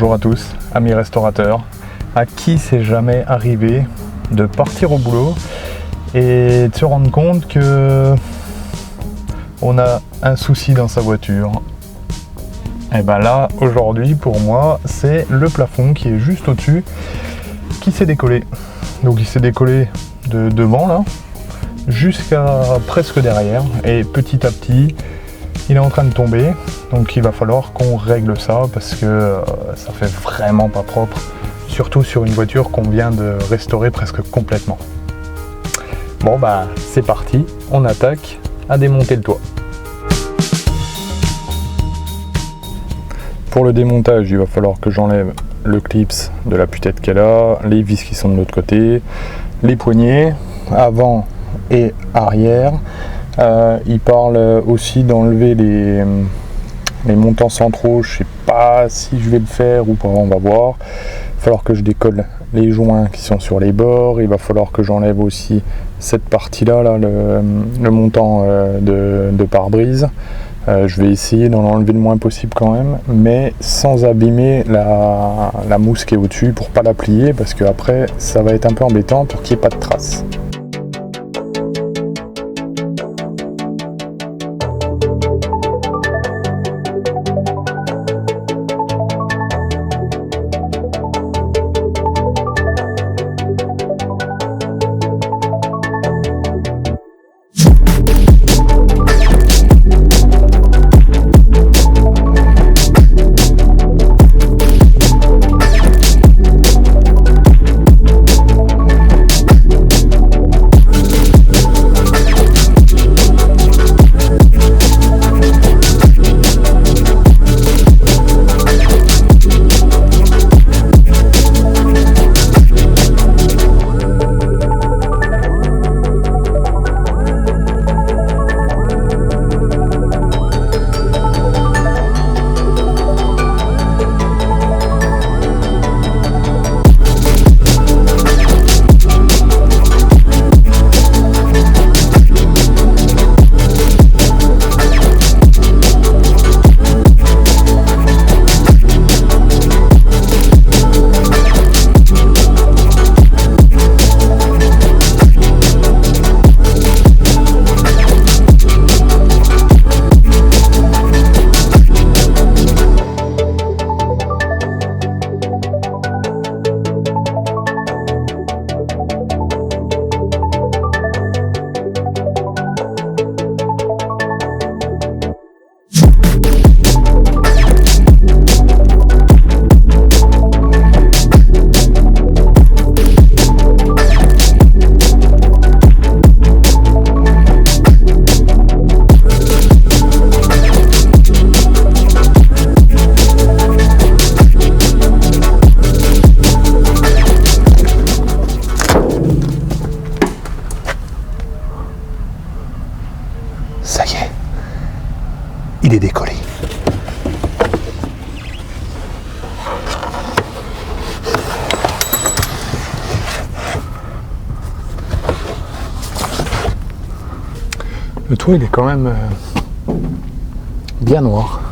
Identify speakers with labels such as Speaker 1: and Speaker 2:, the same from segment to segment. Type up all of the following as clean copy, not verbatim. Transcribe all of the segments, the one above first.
Speaker 1: Bonjour à tous, amis restaurateurs. À qui c'est jamais arrivé de partir au boulot et de se rendre compte que on a un souci dans sa voiture? Et ben là, aujourd'hui, pour moi, c'est le plafond qui est juste au-dessus qui s'est décollé. Donc il s'est décollé de devant là jusqu'à presque derrière, et petit à petit il est en train de tomber. Donc il va falloir qu'on règle ça parce que ça fait vraiment pas propre, surtout sur une voiture qu'on vient de restaurer presque complètement. Bon bah c'est parti, on attaque à démonter le toit. Pour le démontage, il va falloir que j'enlève le clips de la putette qu'elle a, les vis qui sont de l'autre côté, les poignées avant et arrière. Il parle aussi d'enlever les montants centraux. Je sais pas si je vais le faire ou pas, on va voir. Il va falloir que je décolle les joints qui sont sur les bords. Il va falloir que j'enlève aussi cette partie là, le montant de pare-brise. Je vais essayer d'en enlever le moins possible quand même, mais sans abîmer la mousse qui est au-dessus pour pas la plier, parce que après ça va être un peu embêtant pour qu'il n'y ait pas de traces. Ça y est, il est décollé. Le toit il est quand même bien noir.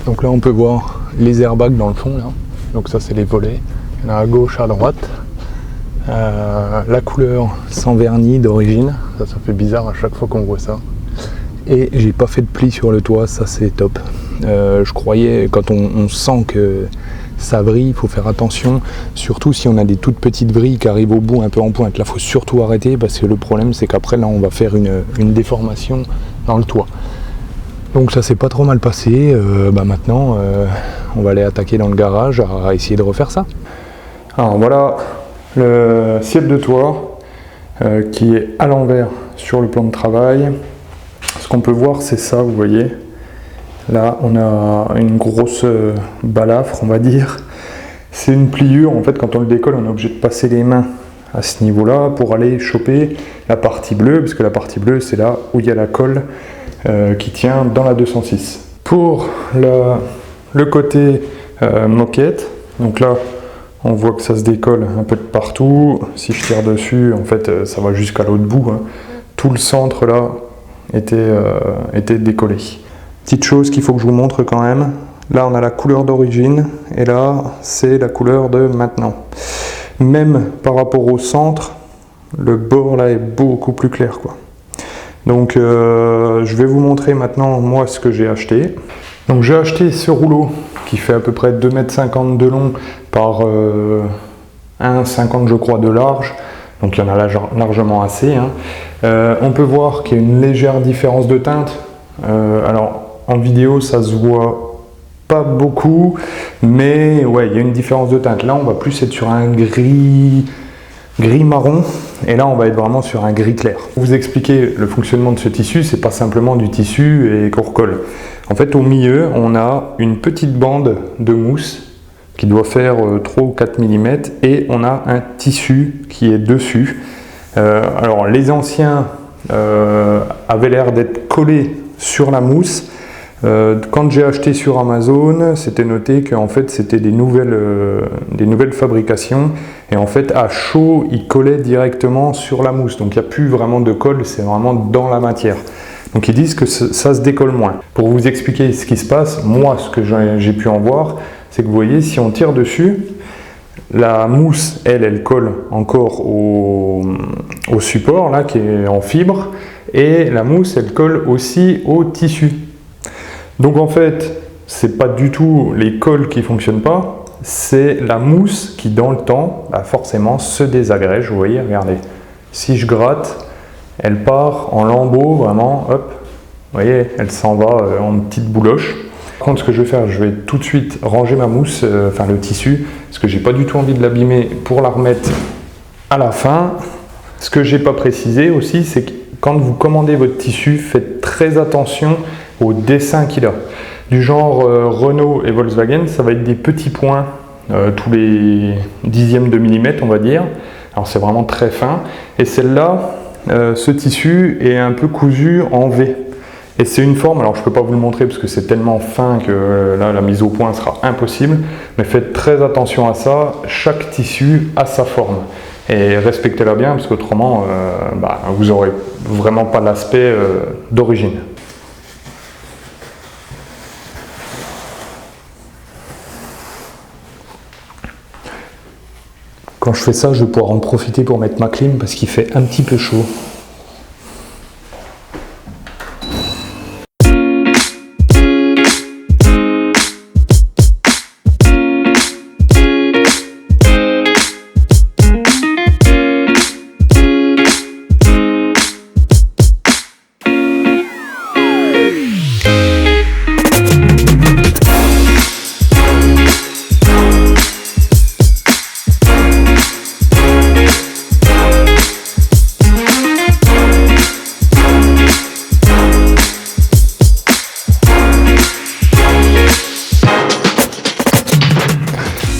Speaker 1: Donc là on peut voir les airbags dans le fond là. Donc ça c'est les volets. Il y en a à gauche, à droite. La couleur sans vernis d'origine. Ça fait bizarre à chaque fois qu'on voit ça. Et j'ai pas fait de pli sur le toit, ça c'est top. Je croyais, quand on sent que ça vrille, il faut faire attention, surtout si on a des toutes petites vrilles qui arrivent au bout un peu en pointe. Là il faut surtout arrêter, parce que le problème c'est qu'après là on va faire une déformation dans le toit. Donc ça s'est pas trop mal passé. Maintenant on va aller attaquer dans le garage à essayer de refaire ça. Alors voilà le ciel de toit qui est à l'envers sur le plan de travail. Ce qu'on peut voir c'est ça, vous voyez. Là on a une grosse balafre on va dire. C'est une pliure, en fait quand on le décolle on est obligé de passer les mains à ce niveau là pour aller choper la partie bleue, parce que la partie bleue c'est là où il y a la colle qui tient dans la 206. Pour le côté moquette, donc là on voit que ça se décolle un peu de partout. Si je tire dessus, en fait ça va jusqu'à l'autre bout, hein. Tout le centre là était décollé. Petite chose qu'il faut que je vous montre quand même, Là on a la couleur d'origine et là c'est la couleur de maintenant. Même par rapport au centre, le bord là est beaucoup plus clair quoi. Donc je vais vous montrer maintenant moi ce que j'ai acheté. Donc j'ai acheté ce rouleau qui fait à peu près 2,50 m de long par 1,50 m je crois de large. Donc il y en a largement assez. Hein. On peut voir qu'il y a une légère différence de teinte. Alors en vidéo ça se voit pas beaucoup, mais ouais, il y a une différence de teinte. Là on va plus être sur un gris marron, et là on va être vraiment sur un gris clair. Pour vous expliquer le fonctionnement de ce tissu, c'est pas simplement du tissu et qu'on recolle. En fait au milieu on a une petite bande de mousse qui doit faire 3 ou 4 mm et on a un tissu qui est dessus. Alors les anciens avaient l'air d'être collés sur la mousse. Quand j'ai acheté sur Amazon, c'était noté qu'en fait c'était des nouvelles fabrications et en fait à chaud ils collaient directement sur la mousse, donc il n'y a plus vraiment de colle, c'est vraiment dans la matière. Donc ils disent que ça se décolle moins. Pour vous expliquer ce qui se passe, moi ce que j'ai pu en voir, c'est que vous voyez, si on tire dessus, la mousse, elle colle encore au support là qui est en fibre, et la mousse, elle colle aussi au tissu. Donc en fait, c'est pas du tout les colles qui fonctionnent pas, c'est la mousse qui dans le temps, bah forcément, se désagrège. Vous voyez, regardez, si je gratte, elle part en lambeaux, vraiment, hop, vous voyez, elle s'en va en petite bouloche. Par contre, ce que je vais faire, je vais tout de suite ranger ma mousse, enfin le tissu, parce que j'ai pas du tout envie de l'abîmer pour la remettre à la fin. Ce que j'ai pas précisé aussi, c'est que quand vous commandez votre tissu, faites très attention au dessin qu'il a. Du genre Renault et Volkswagen, ça va être des petits points tous les dixièmes de millimètre, on va dire. Alors c'est vraiment très fin. Et celle-là, ce tissu est un peu cousu en V. Et c'est une forme, alors je ne peux pas vous le montrer parce que c'est tellement fin que là la mise au point sera impossible. Mais faites très attention à ça, chaque tissu a sa forme. Et respectez-la bien parce qu'autrement, vous n'aurez vraiment pas l'aspect d'origine. Quand je fais ça, je vais pouvoir en profiter pour mettre ma clim parce qu'il fait un petit peu chaud.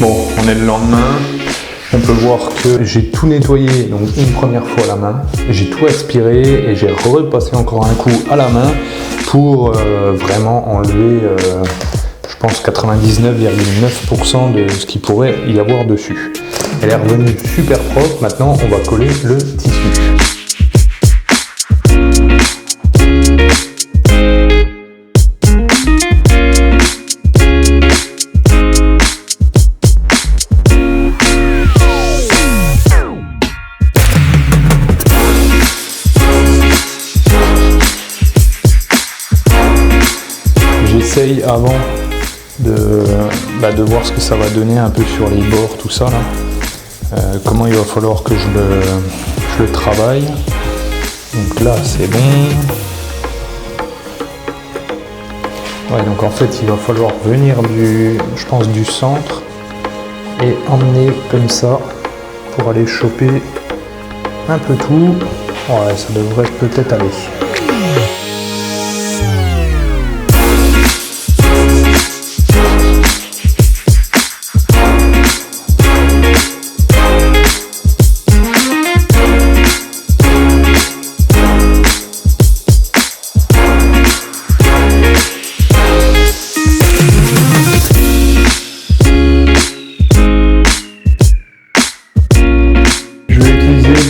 Speaker 1: Bon, on est le lendemain, on peut voir que j'ai tout nettoyé donc une première fois à la main, j'ai tout aspiré et j'ai repassé encore un coup à la main pour vraiment enlever, je pense 99,9% de ce qu'il pourrait y avoir dessus. Elle est revenue super propre, maintenant on va coller le tissu. J'essaye avant de voir ce que ça va donner un peu sur les bords, tout ça là. Comment il va falloir que je le travaille. Donc là c'est bon. Ouais, donc en fait il va falloir venir je pense du centre et emmener comme ça pour aller choper un peu tout. Ouais, ça devrait peut-être aller.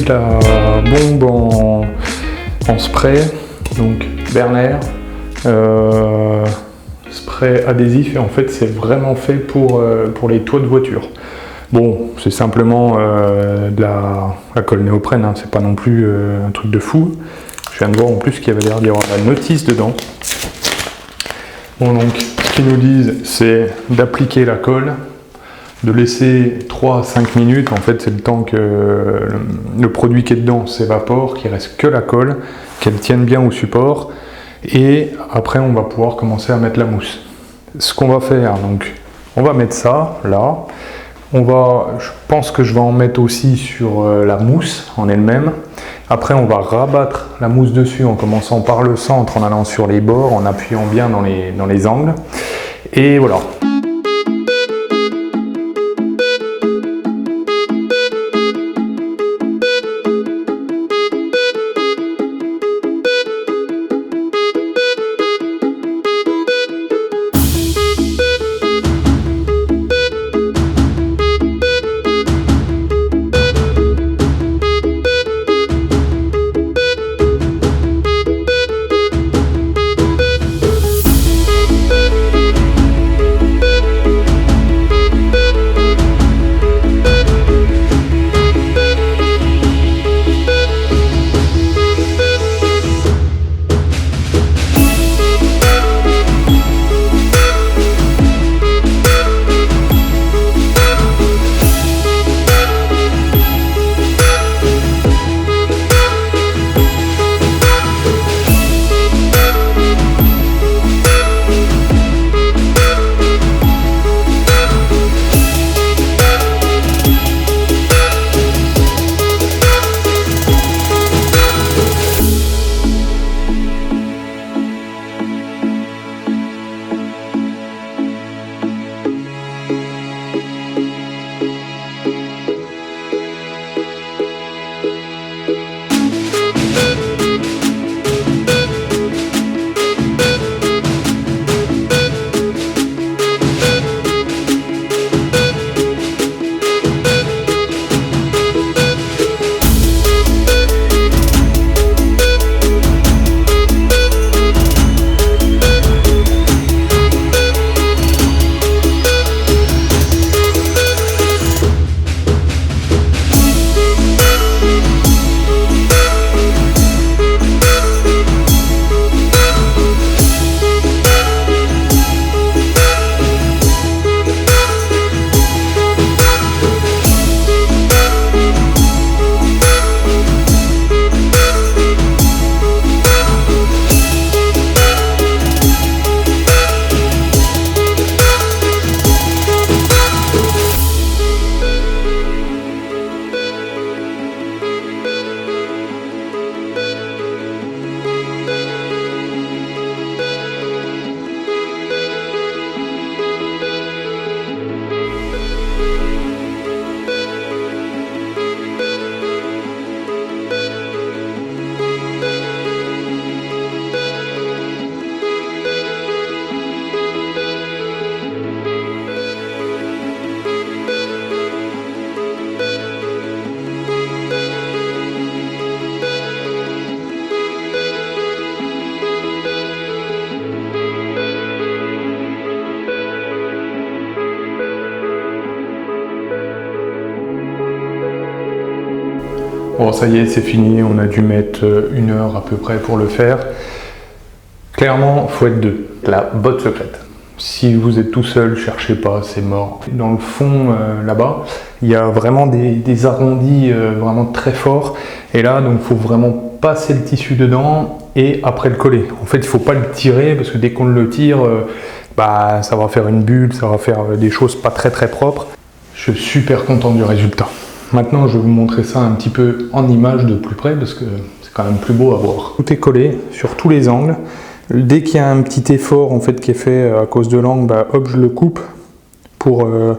Speaker 1: La bombe en spray, donc Berner, spray très adhésif et en fait c'est vraiment fait pour les toits de voiture. Bon, c'est simplement de la colle néoprène, hein, c'est pas non plus un truc de fou. Je viens de voir en plus qu'il y avait l'air d'y avoir la notice dedans. Bon, donc ce qu'ils nous disent c'est d'appliquer la colle, de laisser 3 à 5 minutes, en fait c'est le temps que le produit qui est dedans s'évapore, qu'il reste que la colle, qu'elle tienne bien au support, et après on va pouvoir commencer à mettre la mousse. Ce qu'on va faire, donc on va mettre ça là, je pense que je vais en mettre aussi sur la mousse en elle-même. Après on va rabattre la mousse dessus en commençant par le centre, en allant sur les bords, en appuyant bien dans les angles, et voilà. Bon, ça y est, c'est fini, on a dû mettre 1 heure à peu près pour le faire. Clairement, il faut être 2. La botte secrète. Si vous êtes tout seul, cherchez pas, c'est mort. Dans le fond, là-bas, il y a vraiment des arrondis vraiment très forts. Et là, donc, il faut vraiment passer le tissu dedans et après le coller. En fait, il ne faut pas le tirer parce que dès qu'on le tire, ça va faire une bulle, ça va faire des choses pas très propres. Je suis super content du résultat. Maintenant, je vais vous montrer ça un petit peu en image de plus près parce que c'est quand même plus beau à voir. Tout est collé sur tous les angles. Dès qu'il y a un petit effort en fait qui est fait à cause de l'angle, hop, je le coupe pour que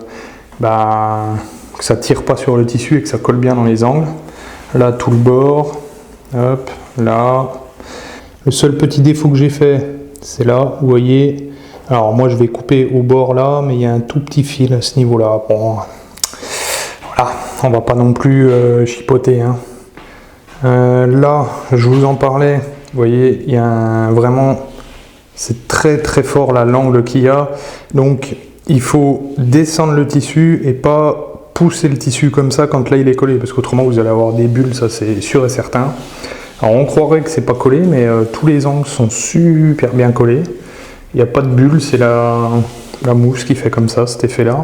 Speaker 1: ça tire pas sur le tissu et que ça colle bien dans les angles. Là, tout le bord, hop, là. Le seul petit défaut que j'ai fait, c'est là, vous voyez. Alors moi, je vais couper au bord là, mais il y a un tout petit fil à ce niveau-là. Bon, voilà, on va pas non plus chipoter, hein. Là, je vous en parlais. Vous voyez, il y a vraiment, c'est très très fort là l'angle qu'il y a. Donc il faut descendre le tissu et pas pousser le tissu comme ça quand là il est collé, parce qu'autrement vous allez avoir des bulles, ça c'est sûr et certain. Alors on croirait que c'est pas collé, mais tous les angles sont super bien collés. Il n'y a pas de bulles, c'est la mousse qui fait comme ça, cet effet là.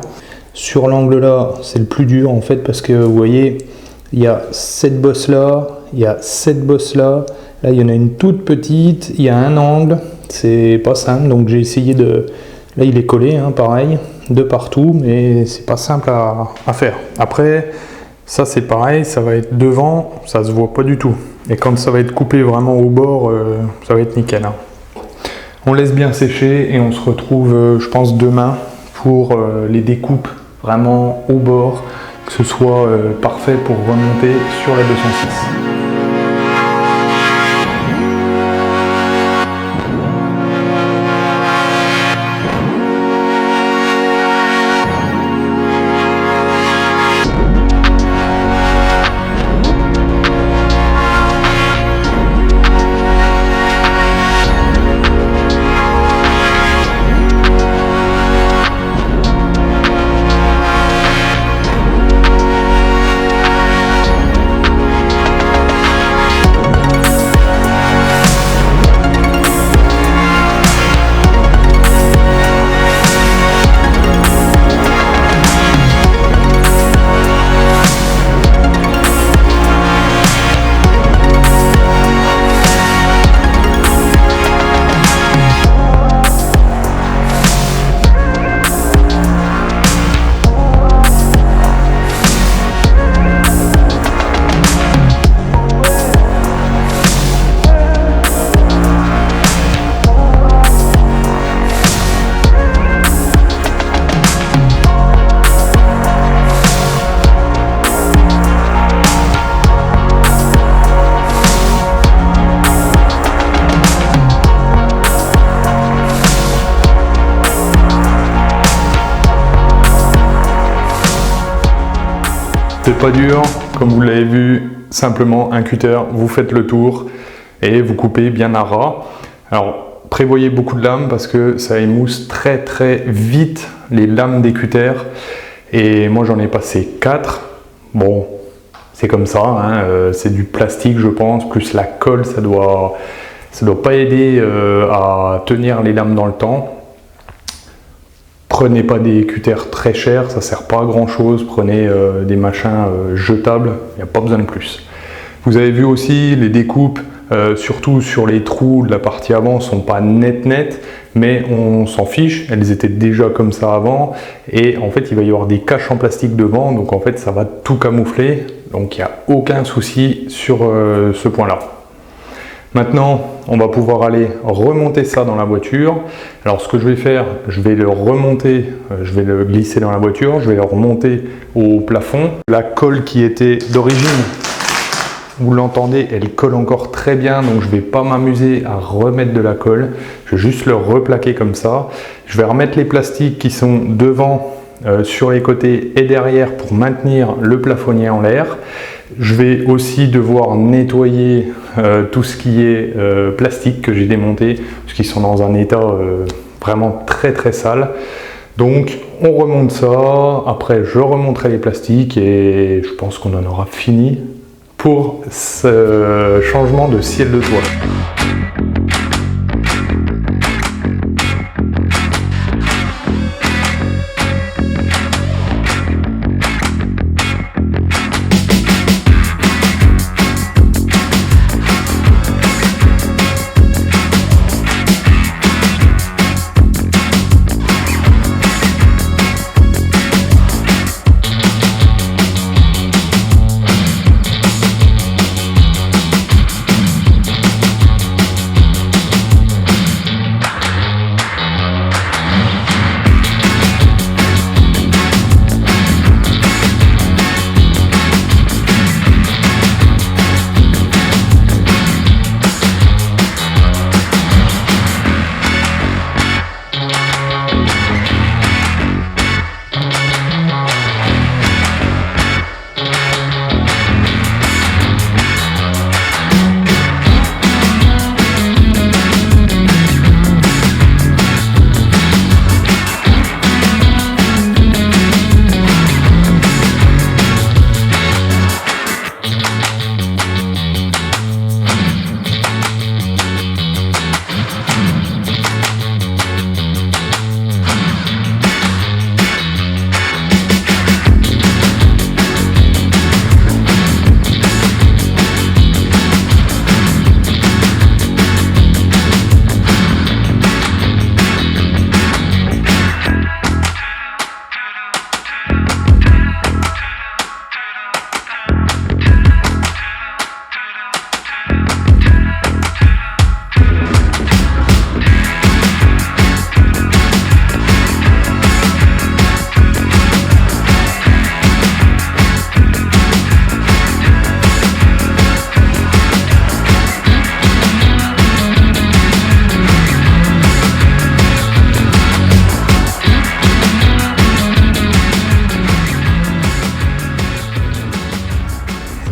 Speaker 1: Sur l'angle là, c'est le plus dur en fait, parce que vous voyez, il y a cette bosse là, il y a cette bosse là, là il y en a une toute petite, il y a un angle, c'est pas simple, donc j'ai essayé de... Là il est collé, hein, pareil, de partout, mais c'est pas simple à faire. Après, ça c'est pareil, ça va être devant, ça se voit pas du tout. Et quand ça va être coupé vraiment au bord, ça va être nickel. Hein. On laisse bien sécher et on se retrouve, je pense, demain pour les découpes vraiment au bord, que ce soit parfait pour remonter sur la 206. C'est pas dur, comme vous l'avez vu, simplement un cutter, vous faites le tour et vous coupez bien à ras. Alors prévoyez beaucoup de lames parce que ça émousse très très vite les lames des cutters, et moi j'en ai passé 4. Bon, c'est comme ça, hein, c'est du plastique je pense, plus la colle, ça doit pas aider à tenir les lames dans le temps. Prenez pas des cutters très chers, ça sert pas à grand chose, prenez des machins jetables, il n'y a pas besoin de plus. Vous avez vu aussi les découpes, surtout sur les trous de la partie avant, sont pas net, mais on s'en fiche, elles étaient déjà comme ça avant, et en fait il va y avoir des caches en plastique devant, donc en fait ça va tout camoufler, donc il n'y a aucun souci sur ce point là. Maintenant, on va pouvoir aller remonter ça dans la voiture. Alors ce que je vais faire, je vais le remonter, je vais le glisser dans la voiture, je vais le remonter au plafond. La colle qui était d'origine, vous l'entendez, elle colle encore très bien, donc je ne vais pas m'amuser à remettre de la colle. Je vais juste le replaquer comme ça. Je vais remettre les plastiques qui sont devant, sur les côtés et derrière pour maintenir le plafonnier en l'air. Je vais aussi devoir nettoyer tout ce qui est plastique que j'ai démonté, parce qu'ils sont dans un état vraiment très très sale. Donc on remonte ça, après je remonterai les plastiques et je pense qu'on en aura fini pour ce changement de ciel de toit.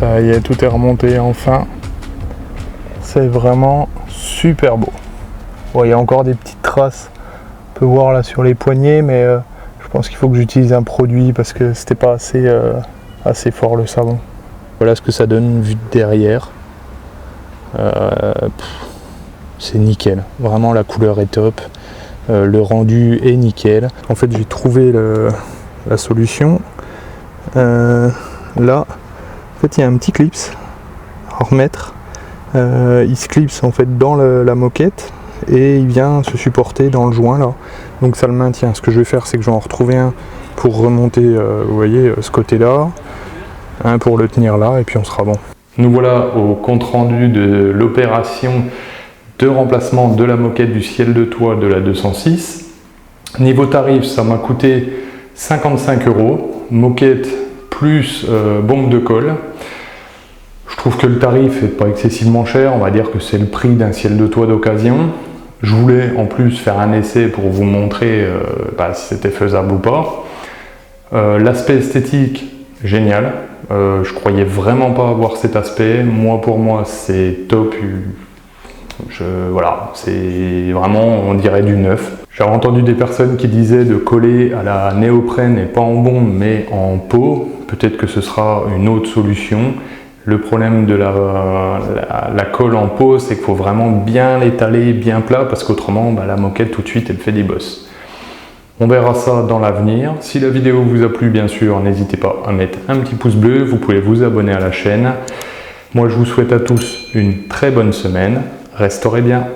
Speaker 1: Ça y est, tout est remonté enfin. C'est vraiment super beau. Bon, il y a encore des petites traces. On peut voir là sur les poignets, mais je pense qu'il faut que j'utilise un produit parce que c'était pas assez fort le savon. Voilà ce que ça donne vu de derrière. C'est nickel. Vraiment, la couleur est top. Le rendu est nickel. En fait, j'ai trouvé la solution. Là, en fait, il y a un petit clips à remettre. Il se clipse en fait dans la moquette et il vient se supporter dans le joint là. Donc ça le maintient. Ce que je vais faire, c'est que je vais en retrouver un pour remonter, vous voyez, ce côté-là, un pour le tenir là, et puis on sera bon. Nous voilà au compte rendu de l'opération de remplacement de la moquette du ciel de toit de la 206. Niveau tarif, ça m'a coûté 55 €, moquette plus bombe de colle. Je trouve que le tarif n'est pas excessivement cher, on va dire que c'est le prix d'un ciel de toit d'occasion. Je voulais en plus faire un essai pour vous montrer si c'était faisable ou pas. L'aspect esthétique, génial. Je croyais vraiment pas avoir cet aspect. Pour moi, c'est top. Voilà, c'est vraiment, on dirait du neuf. J'ai entendu des personnes qui disaient de coller à la néoprène et pas en bombe mais en peau. Peut-être que ce sera une autre solution. Le problème de la colle en peau, c'est qu'il faut vraiment bien l'étaler, bien plat, parce qu'autrement, la moquette tout de suite, elle fait des bosses. On verra ça dans l'avenir. Si la vidéo vous a plu, bien sûr, n'hésitez pas à mettre un petit pouce bleu. Vous pouvez vous abonner à la chaîne. Moi, je vous souhaite à tous une très bonne semaine. Restaurez bien.